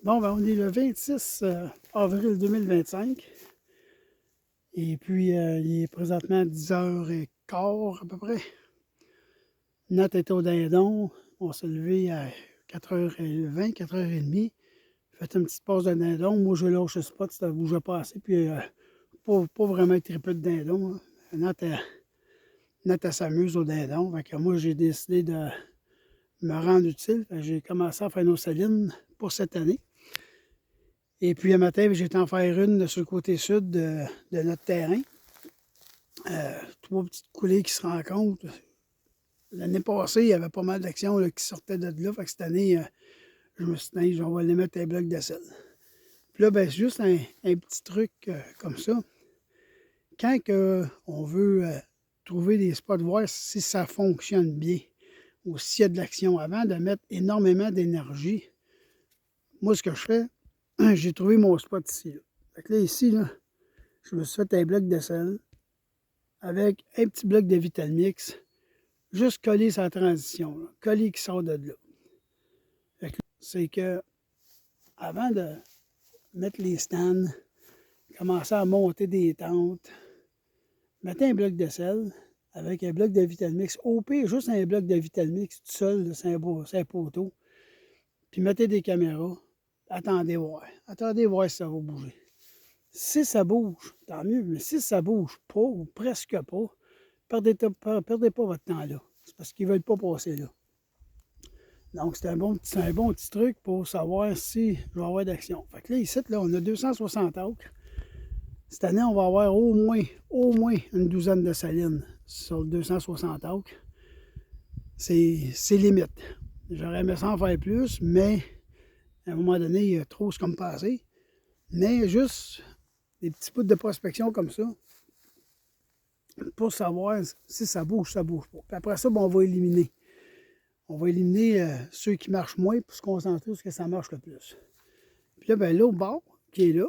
Bon, ben, on est le 26 avril 2025. Et puis, il est présentement 10h15 à peu près. Nat était au dindon. On s'est levé à 4h20, 4h30. Fait une petite pause de dindon. Moi, je lâche le spot, ça ne bougeait pas assez. Puis, pas vraiment triper de dindon. Nat, elle s'amuse au dindon. Fait que moi, j'ai décidé de me rendre utile. J'ai commencé à faire nos salines pour cette année. Et puis, un matin, j'ai été en faire une sur le côté sud de notre terrain. 3 petites coulées qui se rencontrent. L'année passée, il y avait pas mal d'actions qui sortaient de là. Fait que cette année, je me suis dit, on va les mettre un bloc de sel. Puis là, ben, c'est juste un petit truc comme ça. Quand on veut trouver des spots, voir si ça fonctionne bien ou s'il y a de l'action, avant de mettre énormément d'énergie, moi, ce que je fais, j'ai trouvé mon spot ici. Là. Fait que là, ici, là, je me suis fait un bloc de sel avec un petit bloc de Vitalmix, juste coller sa transition, là, coller qui sort de là. C'est que avant de mettre les stands, commencer à monter des tentes, mettez un bloc de sel avec un bloc de Vitalmix, au pire, juste un bloc de Vitalmix tout seul, c'est un poteau, puis mettez des caméras, attendez voir si ça va bouger. Si ça bouge, tant mieux, mais si ça bouge pas ou presque pas, perdez pas votre temps là. C'est parce qu'ils ne veulent pas passer là. Donc, c'est un bon petit truc pour savoir si je vais avoir d'action. Fait que là, ici, là, on a 260 acres. Cette année, on va avoir au moins une douzaine de salines sur le 260 acres. C'est limite. J'aurais aimé ça en faire plus, mais à un moment donné, il y a trop, c'est comme passé. Mais juste des petits bouts de prospection comme ça, pour savoir si ça bouge pas. Puis après ça, ben, on va éliminer. On va éliminer ceux qui marchent moins pour se concentrer sur ce que ça marche le plus. Puis là, ben, l'autre bord qui est là,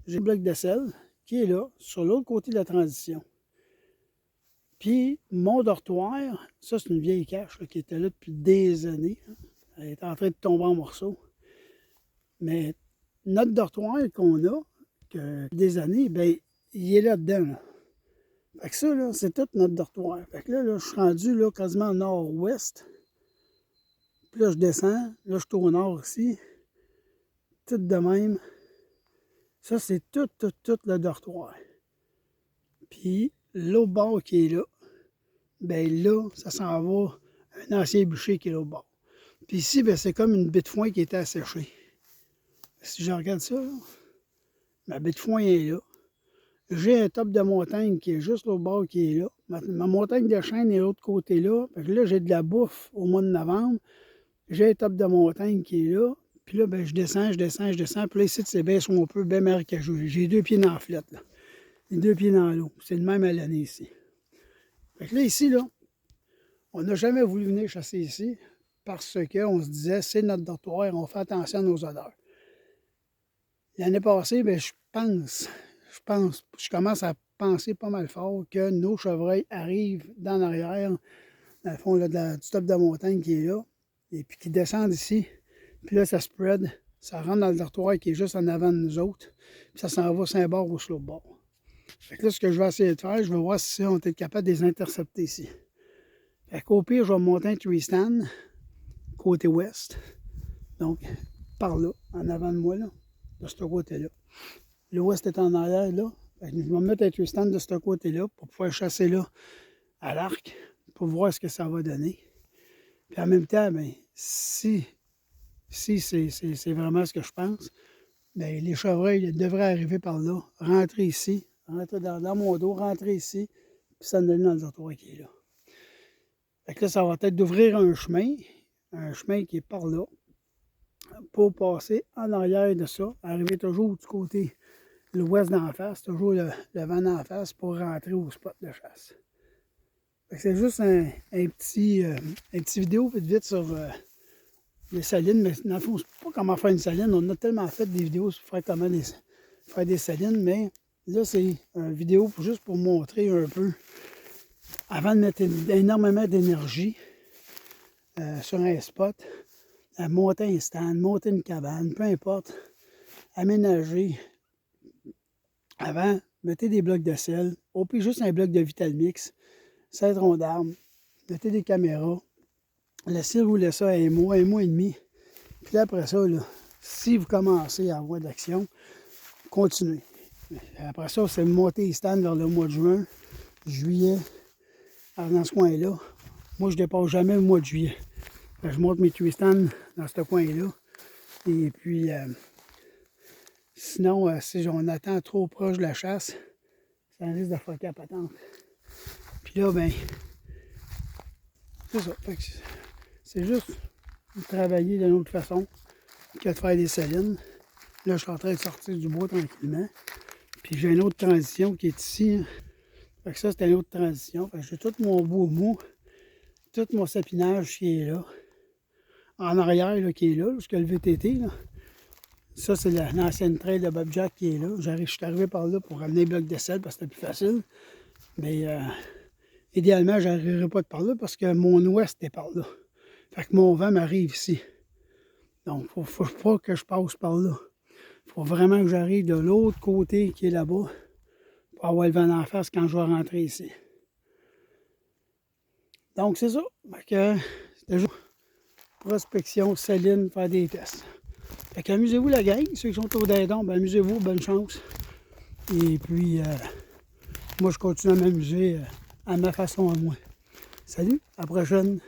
j'ai le bloc de sel qui est là, sur l'autre côté de la transition. Puis mon dortoir, ça c'est une vieille cache là, qui était là depuis des années. Elle est en train de tomber en morceaux. Mais notre dortoir qu'on a, que des années, ben, il est là-dedans. Là. Fait que ça, là, c'est tout notre dortoir. Fait que là, je suis rendu là, quasiment nord-ouest. Puis là, je descends. Là, je suis au nord ici. Tout de même. Ça, c'est tout le dortoir. Puis l'autre bord qui est là, ben là, ça s'en va un ancien bûcher qui est l'autre bord. Puis ici, ben, c'est comme une baie de foin qui était asséchée. Si je regarde ça, là, ma baie de foin est là. J'ai un top de montagne qui est juste l'autre bord qui est là. Ma montagne de chêne est de l'autre côté là. Fait que là, j'ai de la bouffe au mois de novembre. J'ai un top de montagne qui est là. Puis là, ben, je descends. Puis là, ici, c'est bien swampeux, bien marécageux. J'ai 2 pieds dans la flotte, là. Les 2 pieds dans l'eau. C'est le même à l'année ici. Fait que là, ici, là, on n'a jamais voulu venir chasser ici parce qu'on se disait, c'est notre dortoir, on fait attention à nos odeurs. L'année passée, ben, je commence à penser pas mal fort que nos chevreuils arrivent dans l'arrière, dans le fond là, du top de la montagne qui est là, et puis qui descendent ici. Puis là, ça spread, ça rentre dans le dortoir qui est juste en avant de nous autres, puis ça s'en va sur un bord ou sur l'autre bord. Fait que là, ce que je vais essayer de faire, je vais voir si on est capable de les intercepter ici. Fait qu'au pire, je vais monter un tree stand, côté ouest, donc par là, en avant de moi, là, de ce côté-là. L'ouest est en arrière, là. Fait que je vais me mettre un tree stand de ce côté-là pour pouvoir chasser là à l'arc, pour voir ce que ça va donner. Puis en même temps, bien, si c'est vraiment ce que je pense, bien, les chevreuils devraient arriver par là, rentrer ici, rentrer dans mon dos, rentrer ici, puis ça me donne dans le dortoir qui est là. Fait que là, ça va être d'ouvrir un chemin qui est par là, pour passer en arrière de ça, arriver toujours du côté l'ouest d'en face, toujours le vent d'en face pour rentrer au spot de chasse. C'est juste un petit vidéo vite sur les salines, mais dans le fond, je ne sais pas comment faire une saline. On a tellement fait des vidéos sur faire comment faire des salines, mais là, c'est une vidéo juste pour montrer un peu, avant de mettre énormément d'énergie sur un spot, monter un stand, monter une cabane, peu importe, aménager. Avant, mettez des blocs de sel, au pire juste un bloc de Vitalmix, cédron d'arbre, mettez des caméras, laissez rouler ça un mois et demi. Puis après ça, là, si vous commencez à avoir de l'action, continuez. Après ça, c'est monter les stands vers le mois de juin, juillet, dans ce coin-là. Moi, je ne dépasse jamais le mois de juillet. Je monte mes tree stands dans ce coin-là. Et puis, sinon, si on attend trop proche de la chasse, ça risque de fucker la patente. Puis là, ben, c'est ça. C'est juste travailler d'une autre façon que de faire des salines. Là, je suis en train de sortir du bois tranquillement. Puis j'ai une autre transition qui est ici. Fait que ça, c'est une autre transition. Fait que j'ai tout mon bois mou, tout mon sapinage qui est là. En arrière, là, qui est là, jusqu'à le VTT, là. Ça, c'est l'ancienne trail de Bob Jack qui est là. Je suis arrivé par là pour ramener le bloc de sel parce que c'était plus facile. Mais idéalement, je n'arriverai pas de par là parce que mon ouest est par là. Fait que mon vent m'arrive ici. Donc, il ne faut pas que je passe par là. Il faut vraiment que j'arrive de l'autre côté qui est là-bas pour avoir le vent d'en face quand je vais rentrer ici. Donc, c'est ça. C'était juste prospection, saline, faire des tests. Fait qu'amusez-vous la gang. Ceux qui sont au dindon, ben amusez-vous, bonne chance. Et puis, moi, je continue à m'amuser à ma façon à moi. Salut, à la prochaine.